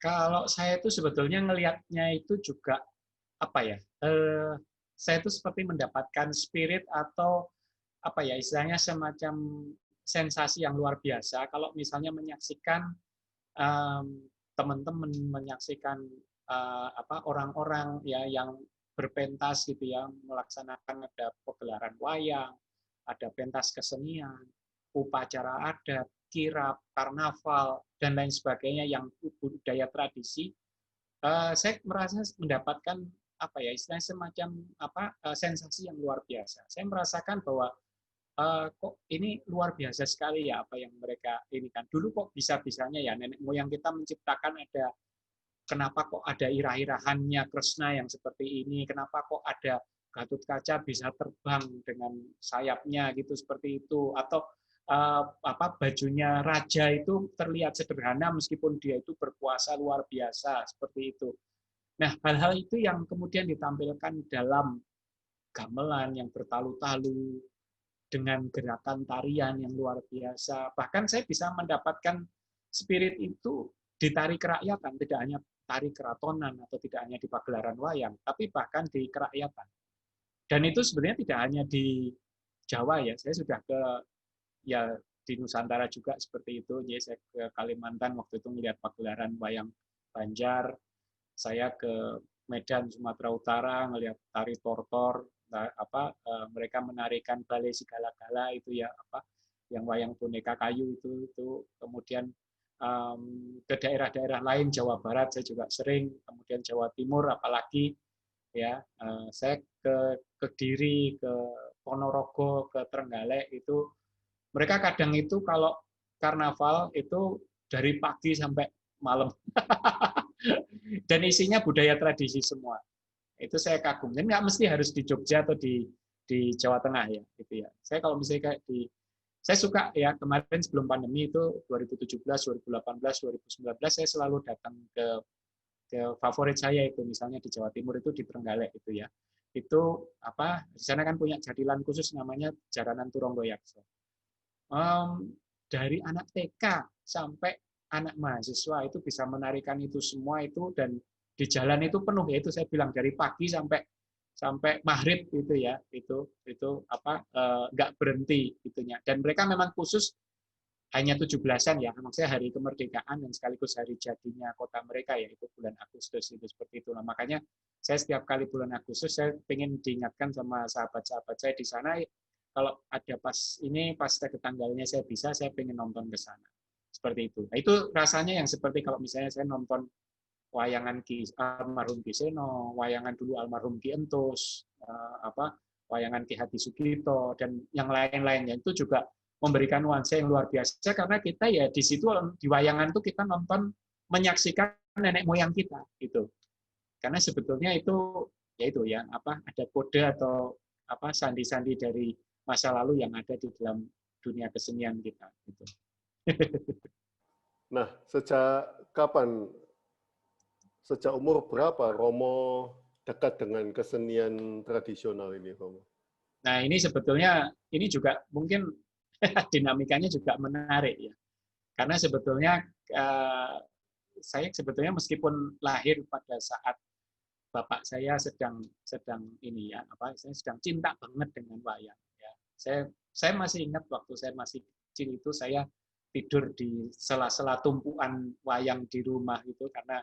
Kalau saya itu sebetulnya ngelihatnya itu juga saya itu seperti mendapatkan spirit atau istilahnya semacam sensasi yang luar biasa kalau misalnya menyaksikan teman-teman menyaksikan orang-orang ya yang berpentas gitu ya, melaksanakan, ada pegelaran wayang, ada pentas kesenian, upacara adat, kirap, karnaval, dan lain sebagainya yang budaya tradisi, saya merasa mendapatkan apa ya istilahnya semacam sensasi yang luar biasa. Saya merasakan bahwa kok ini luar biasa sekali ya apa yang mereka ini kan. Dulu kok bisa-bisanya ya nenek moyang kita menciptakan kenapa kok ada irah-irahannya Kresna yang seperti ini, kenapa kok ada Gatotkaca bisa terbang dengan sayapnya gitu seperti itu, atau bajunya raja itu terlihat sederhana meskipun dia itu berkuasa luar biasa seperti itu. Nah, hal-hal itu yang kemudian ditampilkan dalam gamelan yang bertalu-talu dengan gerakan tarian yang luar biasa. Bahkan saya bisa mendapatkan spirit itu di tari kerakyatan, tidak hanya tari keratonan atau tidak hanya di pagelaran wayang, tapi bahkan di kerakyatan. Dan itu sebenarnya tidak hanya di Jawa ya, saya sudah di Nusantara juga seperti itu. Jadi saya ke Kalimantan waktu itu melihat pagelaran wayang Banjar, saya ke Medan Sumatera Utara melihat tari tortor, mereka menarikan balai sigala-gala itu ya yang wayang boneka kayu itu kemudian ke daerah-daerah lain Jawa Barat saya juga sering, kemudian Jawa Timur apalagi ya saya ke Kediri, ke Ponorogo, ke Trenggalek itu mereka kadang itu kalau karnaval itu dari pagi sampai malam. Dan isinya budaya tradisi semua. Itu saya kagum. Dan nggak mesti harus di Jogja atau di Jawa Tengah ya, gitu ya. Saya kalau misalnya saya suka ya kemarin sebelum pandemi itu 2017, 2018, 2019 saya selalu datang ke favorit saya itu misalnya di Jawa Timur itu di Trenggalek itu ya. Itu di sana kan punya jadilan khusus namanya Jaranan Turonggoyakso. Dari anak TK sampai anak mahasiswa itu bisa menarikan itu semua itu dan di jalan itu penuh ya itu saya bilang dari pagi sampai maghrib itu ya itu nggak berhenti itunya dan mereka memang khusus hanya 17-an ya maksudnya hari kemerdekaan dan sekaligus hari jadinya kota mereka ya itu bulan Agustus itu seperti itu nah, makanya saya setiap kali bulan Agustus saya ingin diingatkan sama sahabat-sahabat saya di sana kalau ada pas tanggalnya saya pengen nonton ke sana seperti itu. Nah, itu rasanya yang seperti kalau misalnya saya nonton wayangan almarhum Ki Seno, wayangan dulu almarhum Ki Entus, wayangan Ki Hadi Sugito dan yang lain-lainnya itu juga memberikan nuansa yang luar biasa karena kita ya di situ di wayangan itu kita nonton menyaksikan nenek moyang kita gitu. Karena sebetulnya itu ya ada kode atau sandi-sandi dari masa lalu yang ada di dalam dunia kesenian kita gitu. Nah, sejak umur berapa Romo dekat dengan kesenian tradisional ini, Romo? Nah, ini sebetulnya ini juga mungkin dinamikanya juga menarik ya. Karena sebetulnya saya sebetulnya meskipun lahir pada saat bapak saya sedang ini ya, saya sedang cinta banget dengan wayang ya. Saya masih ingat waktu saya masih kecil itu saya tidur di sela-sela tumpuan wayang di rumah itu karena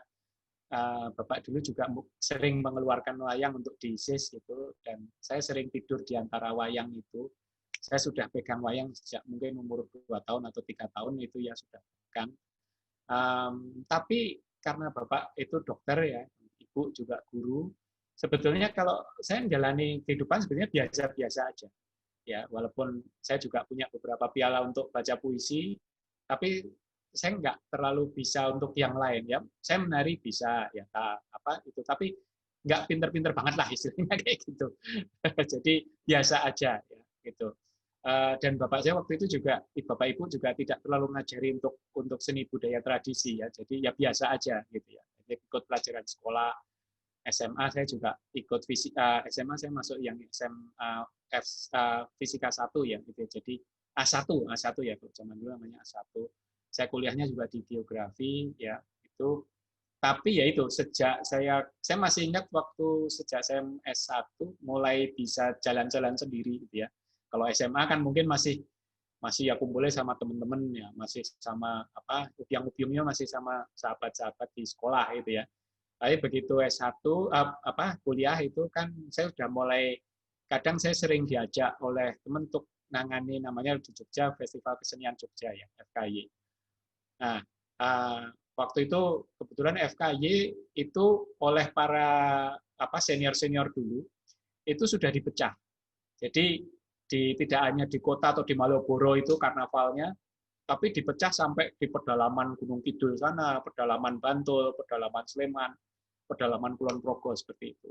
bapak dulu juga sering mengeluarkan wayang untuk diisis gitu dan saya sering tidur di antara wayang itu. Saya sudah pegang wayang sejak mungkin umur 2 tahun atau 3 tahun itu ya sudah pegang. Tapi karena bapak itu dokter ya, ibu juga guru. Sebetulnya kalau saya menjalani kehidupan sebenarnya biasa-biasa aja. Ya, walaupun saya juga punya beberapa piala untuk baca puisi, tapi saya nggak terlalu bisa untuk yang lain ya. Saya menari bisa ya itu, tapi nggak pinter-pinter banget lah istilahnya kayak gitu. Jadi biasa aja ya gitu. Dan bapak saya waktu itu juga bapak ibu juga tidak terlalu ngajari untuk seni budaya tradisi ya. Jadi ya biasa aja gitu ya. Jadi ikut pelajaran sekolah, SMA saya juga ikut fisika. SMA saya masuk yang fisika 1 ya gitu. Jadi A1 ya zaman dulu namanya A1. Saya kuliahnya juga di geografi ya itu. Tapi ya itu sejak saya masih ingat waktu sejak saya S1 mulai bisa jalan-jalan sendiri gitu ya. Kalau SMA kan mungkin masih ya kumpulnya sama teman-teman ya, masih sama upiang-upiungnya masih sama sahabat-sahabat di sekolah gitu ya. Tapi begitu S1 kuliah itu kan saya sudah mulai kadang saya sering diajak oleh teman untuk nangani namanya di Jogja Festival Kesenian Jogja ya, FKY. Nah, waktu itu kebetulan FKY itu oleh para senior-senior dulu itu sudah dipecah. Jadi tidak hanya di kota atau di Malioboro itu karnavalnya, tapi dipecah sampai di pedalaman Gunung Kidul sana, pedalaman Bantul, pedalaman Sleman, pedalaman Kulon Progo seperti itu.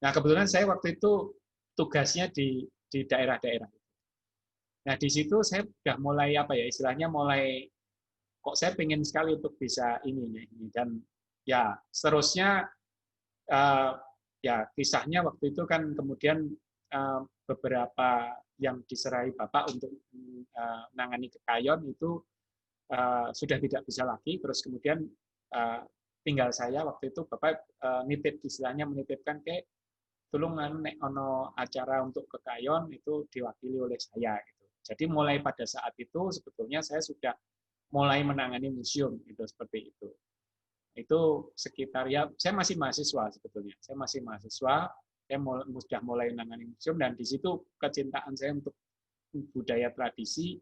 Nah, kebetulan saya waktu itu tugasnya di daerah-daerah. Nah, di situ saya sudah mulai istilahnya mulai kok saya pengen sekali untuk bisa ini dan ya seterusnya ya kisahnya waktu itu kan kemudian beberapa yang diserahi Bapak untuk menangani Kekayon itu sudah tidak bisa lagi, terus kemudian tinggal saya waktu itu Bapak nitip istilahnya menitipkan ke tulungan nek ono acara untuk Kekayon itu diwakili oleh saya gitu. Jadi mulai pada saat itu sebetulnya saya sudah mulai menangani museum itu seperti itu. Itu sekitar ya saya masih mahasiswa sebetulnya. Saya masih mahasiswa, saya sudah mulai menangani museum dan di situ kecintaan saya untuk budaya tradisi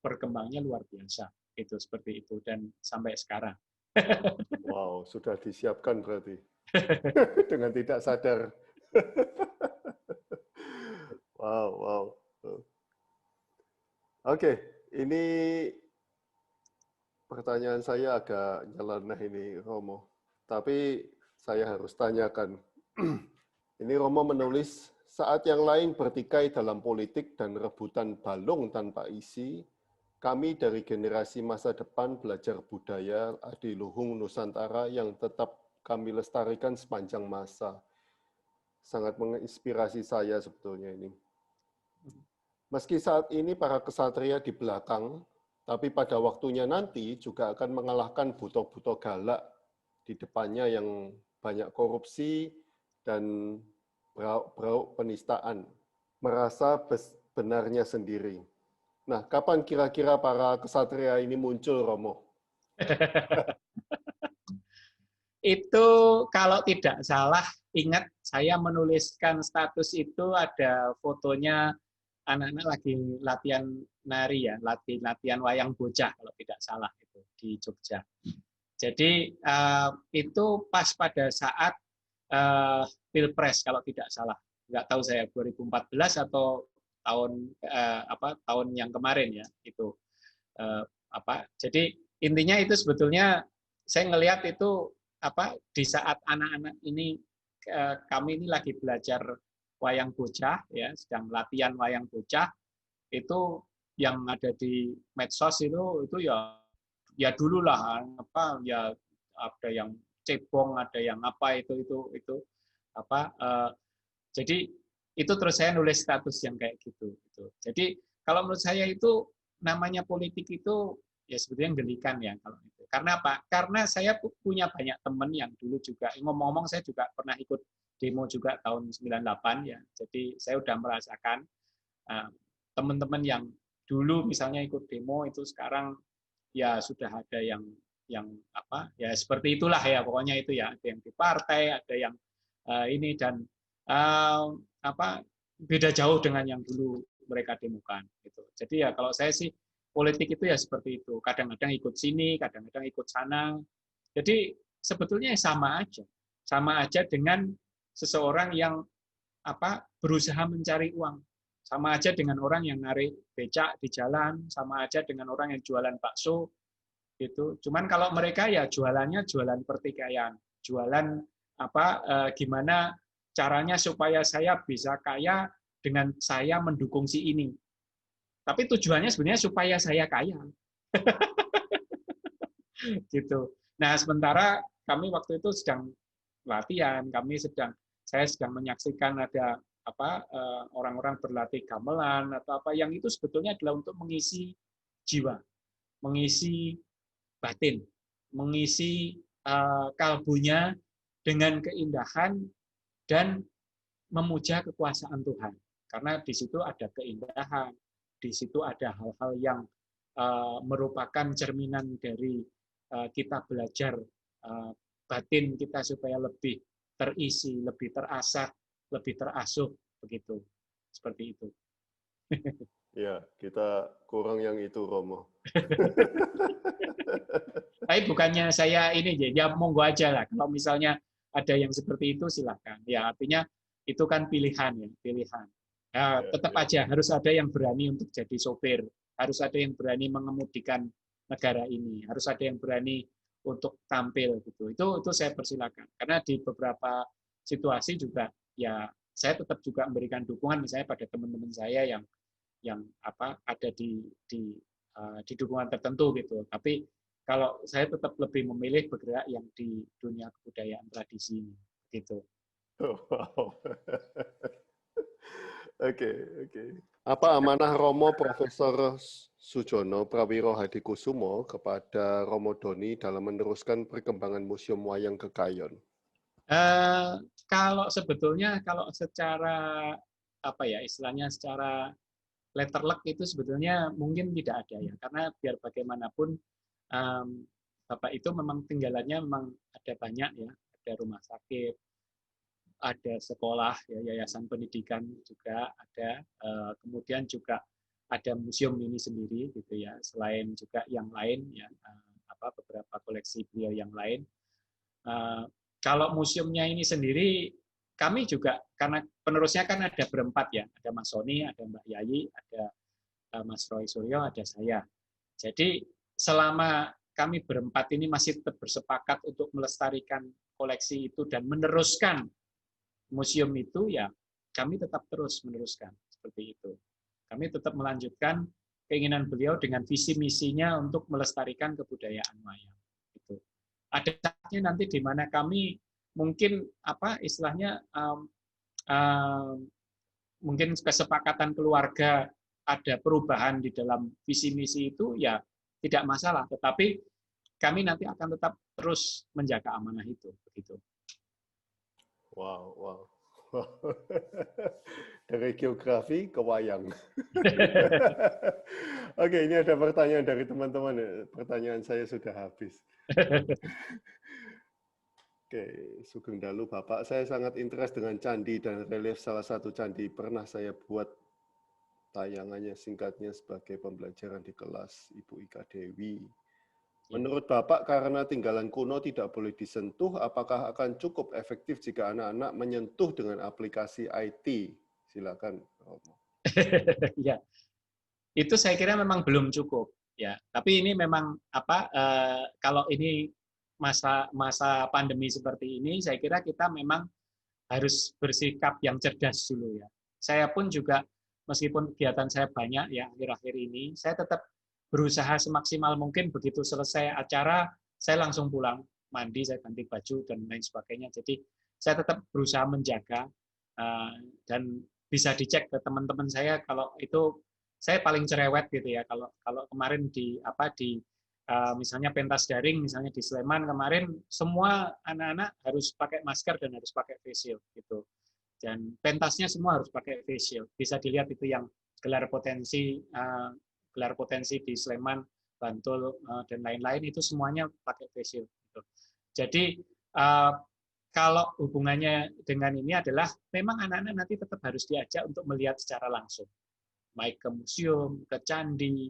berkembangnya luar biasa. Itu seperti itu dan sampai sekarang. Wow, sudah disiapkan berarti. Dengan tidak sadar. Wow. Oke, ini pertanyaan saya agak nyeleneh ini, Romo. Tapi saya harus tanyakan. Ini Romo menulis, saat yang lain bertikai dalam politik dan rebutan balung tanpa isi, kami dari generasi masa depan belajar budaya adiluhung Nusantara yang tetap kami lestarikan sepanjang masa. Sangat menginspirasi saya sebetulnya ini. Meski saat ini para kesatria di belakang, tapi pada waktunya nanti juga akan mengalahkan buto-buto galak di depannya yang banyak korupsi dan brauk penistaan, merasa benarnya sendiri. Nah, kapan kira-kira para kesatria ini muncul, Romo? Itu kalau tidak salah, ingat saya menuliskan status itu ada fotonya anak-anak lagi latihan nari ya, latihan wayang bocah kalau tidak salah itu di Jogja. Jadi itu pas pada saat Pilpres kalau tidak salah, nggak tahu saya 2014 atau tahun yang kemarin ya itu Jadi intinya itu sebetulnya saya ngelihat itu di saat anak-anak ini kami ini lagi belajar wayang bocah ya, sedang latihan wayang bocah itu yang ada di medsos itu ya dululah ya ada yang cebong, ada yang itu jadi itu terus saya nulis status yang kayak gitu. Jadi kalau menurut saya itu namanya politik itu ya sebetulnya gelikan ya kalau itu. Karena apa? Karena saya punya banyak teman yang dulu juga ngomong-ngomong saya juga pernah ikut demo juga tahun 98 ya. Jadi saya udah merasakan teman-teman yang dulu misalnya ikut demo itu sekarang ya sudah ada yang ya seperti itulah ya pokoknya itu ya, ada yang di partai, ada yang ini dan beda jauh dengan yang dulu mereka demokan gitu. Jadi ya kalau saya sih politik itu ya seperti itu. Kadang-kadang ikut sini, kadang-kadang ikut sana. Jadi sebetulnya sama aja dengan seseorang yang berusaha mencari uang. Sama aja dengan orang yang narik becak di jalan, sama aja dengan orang yang jualan bakso gitu. Cuman kalau mereka ya jualannya jualan pertikaian, jualan gimana caranya supaya saya bisa kaya dengan saya mendukung si ini. Tapi tujuannya sebenarnya supaya saya kaya. Gitu. Nah, sementara kami waktu itu sedang latihan, saya sedang menyaksikan ada orang-orang berlatih gamelan atau yang itu sebetulnya adalah untuk mengisi jiwa, mengisi batin, mengisi kalbunya dengan keindahan dan memuja kekuasaan Tuhan. Karena di situ ada keindahan, di situ ada hal-hal yang merupakan cerminan dari kita belajar batin kita supaya lebih terisi, lebih terasah, lebih terasuh begitu. Seperti itu. Ya, kita kurang yang itu, Romo. Tapi bukannya saya ini ya monggo aja lah. Kalau misalnya ada yang seperti itu silakan. Ya artinya itu kan pilihan ya, pilihan. Ya, Ya, tetap ya. aja harus ada yang berani untuk jadi sopir, harus ada yang berani mengemudikan negara ini, harus ada yang berani untuk tampil gitu. Itu saya persilakan. Karena di beberapa situasi juga ya saya tetap juga memberikan dukungan misalnya pada teman-teman saya yang apa ada di dukungan tertentu gitu. Tapi kalau saya tetap lebih memilih bergerak yang di dunia kebudayaan tradisi ini, gitu. Wow. Oke, oke. Apa amanah Romo Profesor Sujono Prawiro Hadikusumo kepada Romo Doni dalam meneruskan perkembangan Museum Wayang Kekayon? Kalau sebetulnya kalau secara apa ya istilahnya secara letterluck itu sebetulnya mungkin tidak ada ya karena biar bagaimanapun Bapak itu memang tinggalannya memang ada banyak ya ada rumah sakit ada sekolah ya yayasan pendidikan juga ada kemudian juga ada museum ini sendiri gitu ya selain juga yang lain ya apa beberapa koleksi beliau yang lain. Kalau museumnya ini sendiri, kami juga karena penerusnya kan ada berempat ya, ada Mas Soni, ada Mbak Yayi, ada Mas Roy Suryo, ada saya. Jadi selama kami berempat ini masih tetap bersepakat untuk melestarikan koleksi itu dan meneruskan museum itu, ya kami tetap terus meneruskan seperti itu. Kami tetap melanjutkan keinginan beliau dengan visi misinya untuk melestarikan kebudayaan wayang. Gitu. Ada saatnya nanti di mana kami mungkin apa istilahnya mungkin kesepakatan keluarga ada perubahan di dalam visi misi itu ya tidak masalah, tetapi kami nanti akan tetap terus menjaga amanah itu begitu. Wow, wow. Dari geografi ke wayang. Oke, ini ada pertanyaan dari teman-teman. Pertanyaan saya sudah habis. Oke, Sugeng Dalu, Bapak, saya sangat interest dengan candi dan relief salah satu candi. Pernah saya buat tayangannya singkatnya sebagai pembelajaran di kelas Ibu Ika Dewi. Menurut Bapak, karena tinggalan kuno tidak boleh disentuh, apakah akan cukup efektif jika anak-anak menyentuh dengan aplikasi IT? Silakan, Romo. Ya, itu saya kira memang belum cukup. Ya, tapi ini memang apa? Kalau ini masa pandemi seperti ini, saya kira kita memang harus bersikap yang cerdas dulu ya. Saya pun juga meskipun kegiatan saya banyak ya akhir-akhir ini, saya tetap berusaha semaksimal mungkin begitu selesai acara, saya langsung pulang, mandi, saya ganti baju, dan lain sebagainya. Jadi saya tetap berusaha menjaga, dan bisa dicek ke teman-teman saya kalau itu saya paling cerewet gitu ya. Kalau kemarin di misalnya pentas daring, misalnya di Sleman kemarin, semua anak-anak harus pakai masker dan harus pakai face shield gitu. Dan pentasnya semua harus pakai face shield. Bisa dilihat itu yang gelar potensi di Sleman, Bantul, dan lain-lain itu semuanya pakai face shield. Gitu. Jadi kalau hubungannya dengan ini adalah memang anak-anak nanti tetap harus diajak untuk melihat secara langsung, baik ke museum, ke candi.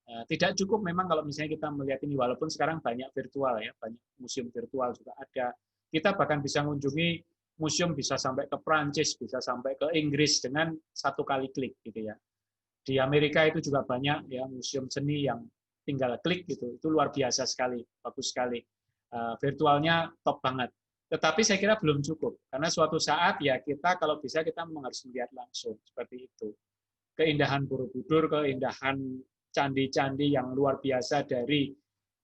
Tidak cukup memang kalau misalnya kita melihat ini, walaupun sekarang banyak virtual ya, banyak museum virtual juga ada. Kita bahkan bisa mengunjungi museum bisa sampai ke Prancis, bisa sampai ke Inggris dengan satu kali klik gitu ya. Di Amerika itu juga banyak ya museum seni yang tinggal klik gitu, itu luar biasa sekali, bagus sekali. Virtualnya top banget. Tetapi saya kira belum cukup, karena suatu saat ya kita kalau bisa kita memang harus melihat langsung seperti itu. Keindahan Borobudur, keindahan candi-candi yang luar biasa dari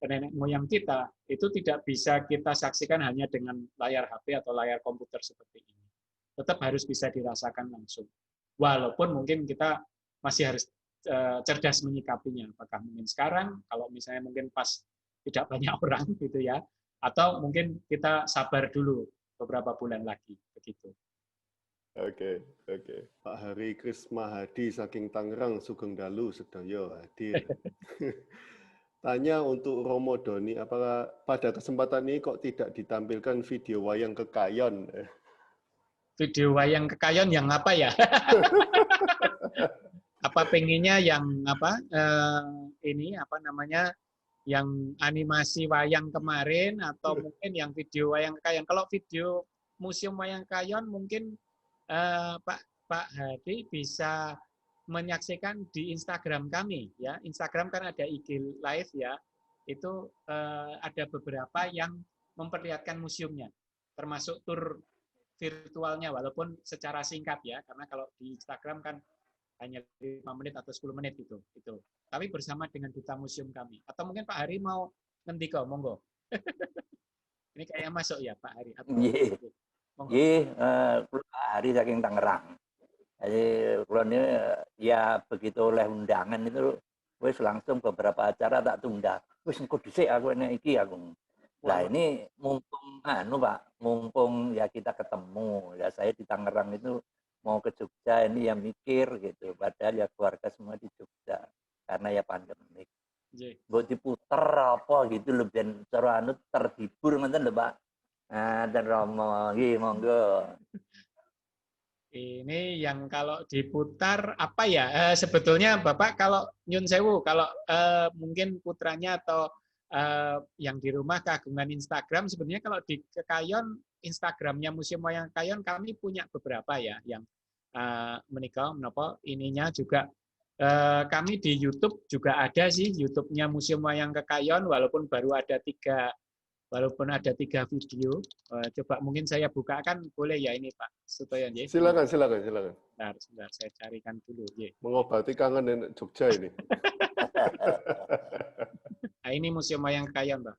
nenek moyang kita, itu tidak bisa kita saksikan hanya dengan layar HP atau layar komputer seperti ini. Tetap harus bisa dirasakan langsung. Walaupun mungkin kita masih harus cerdas menyikapinya. Apakah mungkin sekarang, kalau misalnya mungkin pas tidak banyak orang gitu ya, atau mungkin kita sabar dulu beberapa bulan lagi, begitu. Oke. Pak Hari Krisma Hadi saking Tangerang, Sugeng Dalu sedaya hadir. Tanya untuk Romo Doni, apakah pada kesempatan ini kok tidak ditampilkan video wayang Kekayon? Video wayang Kekayon yang apa ya? apa pengennya yang apa ini apa namanya yang animasi wayang kemarin atau mungkin yang video wayang kayon. Kalau video museum wayang kayon mungkin Pak Hadi bisa menyaksikan di Instagram kami ya. Instagram kan ada IG Live ya. Itu ada beberapa yang memperlihatkan museumnya, termasuk tur virtualnya walaupun secara singkat ya. Karena kalau di Instagram kan hanya 5 menit atau 10 menit itu. Tapi bersama dengan duta museum kami. Atau mungkin Pak Hari mau ngendiko, monggo. Ini kayaknya masuk ya Pak Hari. Atau, Nggih. monggo. Nggih, Pak Hari saking Tangerang. Jadi kula ini ya begitu oleh undangan itu wis langsung beberapa acara tak tunda. Wis engko dhisik aku nek iki aku. Lah ini mumpung Pak, mumpung ya kita ketemu. Ya saya di Tangerang itu mau ke Jogja ini ya mikir gitu. Padahal ya keluarga semua di Jogja karena ya pandemik. Buat diputer apa gitu loh ben cara anu terhibur ngoten lho Pak. Nah, dan Romo, nggih monggo. Ini yang kalau diputar apa ya? Sebetulnya Bapak kalau nyun sewu, kalau mungkin putranya atau yang di rumah keagungan Instagram, sebenarnya kalau di Kayon, Instagramnya Museum Wayang Kayon kami punya beberapa ya, yang menikah, menapa ininya juga kami di YouTube juga ada sih, YouTube-nya Museum Wayang Kekayon, walaupun baru ada 3 video. Coba mungkin saya bukakan, boleh ya ini Pak Sutoyo? Silakan. Sebentar, saya carikan dulu. Mengobati kangen nenek Jogja ini. Nah, ini Museum Wayang Kayon, Pak.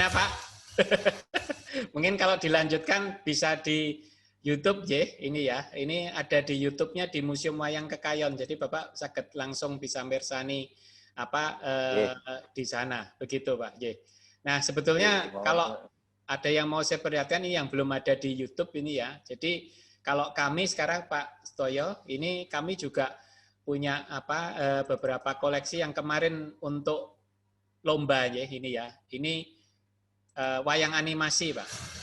Gimana Pak? Mungkin kalau dilanjutkan bisa di YouTube ini ya. Ini ada di YouTube-nya di Museum Wayang Kekayon. Jadi Bapak saged langsung bisa mirsani di sana. Begitu Pak. Nah, sebetulnya kalau ada yang mau saya perlihatkan ini yang belum ada di YouTube ini ya. Jadi kalau kami sekarang Pak Stoyo, ini kami juga punya beberapa koleksi yang kemarin untuk lomba ini ya. Ini wayang animasi, Pak.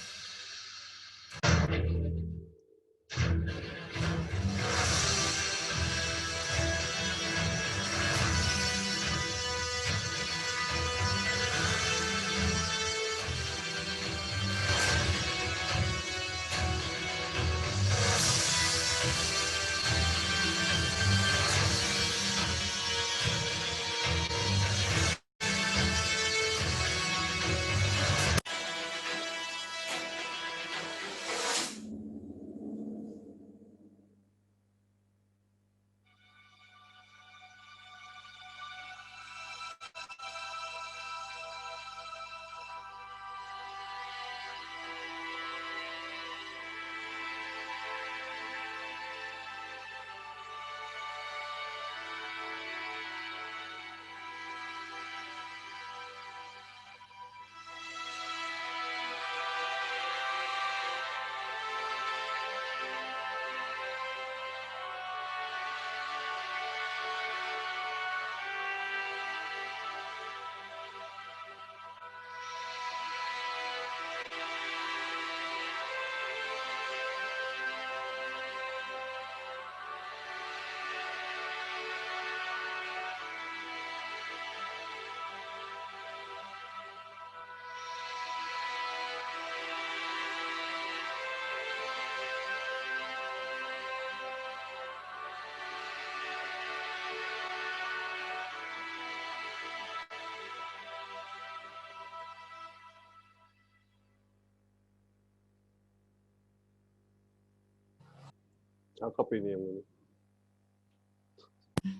Cakep ini yang ini.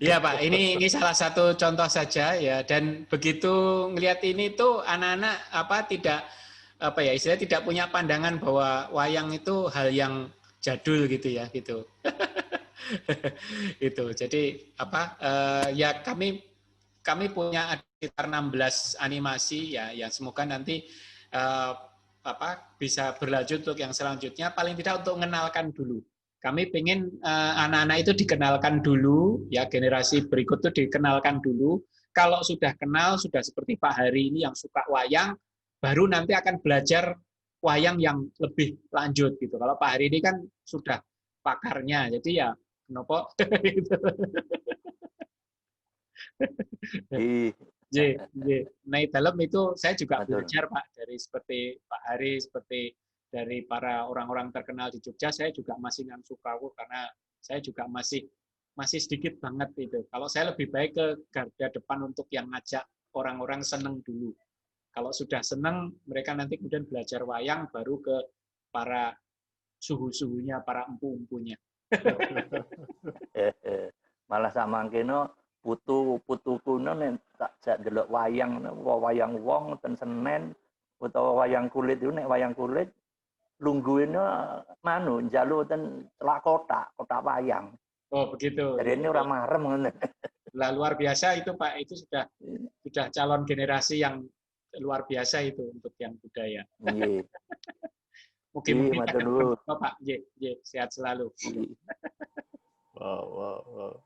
Iya Pak, ini salah satu contoh saja ya. Dan begitu ngelihat ini tuh anak-anak istilahnya tidak punya pandangan bahwa wayang itu hal yang jadul gitu ya gitu. Itu. Jadi ya kami punya sekitar 16 animasi ya yang semoga nanti bisa berlanjut untuk yang selanjutnya, paling tidak untuk mengenalkan dulu. Kami pengen anak-anak itu dikenalkan dulu, ya generasi berikut itu dikenalkan dulu. Kalau sudah kenal, sudah seperti Pak Hari ini yang suka wayang, baru nanti akan belajar wayang yang lebih lanjut gitu. Kalau Pak Hari ini kan sudah pakarnya, jadi ya kenapa? Nah, dalam itu saya juga belajar Pak dari seperti Pak Hari, seperti dari para orang-orang terkenal di Jogja, saya juga masih nggak suka karena saya juga masih sedikit banget itu. Kalau saya lebih baik ke garda depan untuk yang ngajak orang-orang seneng dulu. Kalau sudah seneng, mereka nanti kemudian belajar wayang, baru ke para suhu-suhunya, para empu-empunya. Malah sama kene putu kuno nek tak delok wayang wong ten Senen utawa wayang kulit itu nek wayang kulit lungguhne njalu ten kotak wayang. Oh, begitu. Jadi ini orang marem ngono. Lah luar biasa itu Pak, itu sudah calon generasi yang luar biasa itu untuk yang budaya. Nggih. Mungkin Pak, sehat selalu. Wow.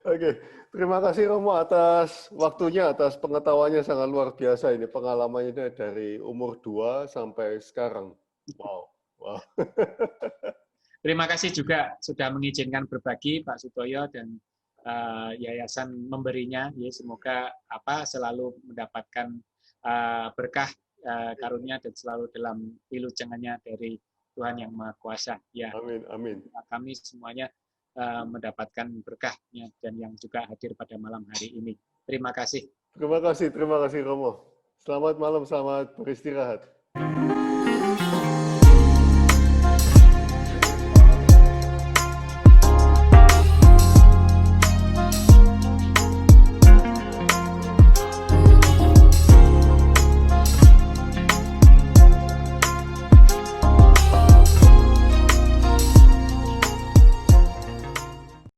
Oke, terima kasih Romo atas waktunya, atas pengetahuannya sangat luar biasa ini. Pengalamannya dari umur 2 sampai sekarang. Wow. Terima kasih juga sudah mengizinkan berbagi Pak Sutoyo dan yayasan memberinya. Ya, semoga selalu mendapatkan berkah karunia dan selalu dalam wilujengannya dari Tuhan yang Maha Kuasa. Ya. Amin. Kami semuanya mendapatkan berkahnya dan yang juga hadir pada malam hari ini. Terima kasih. Terima kasih Romo. Selamat malam, selamat beristirahat.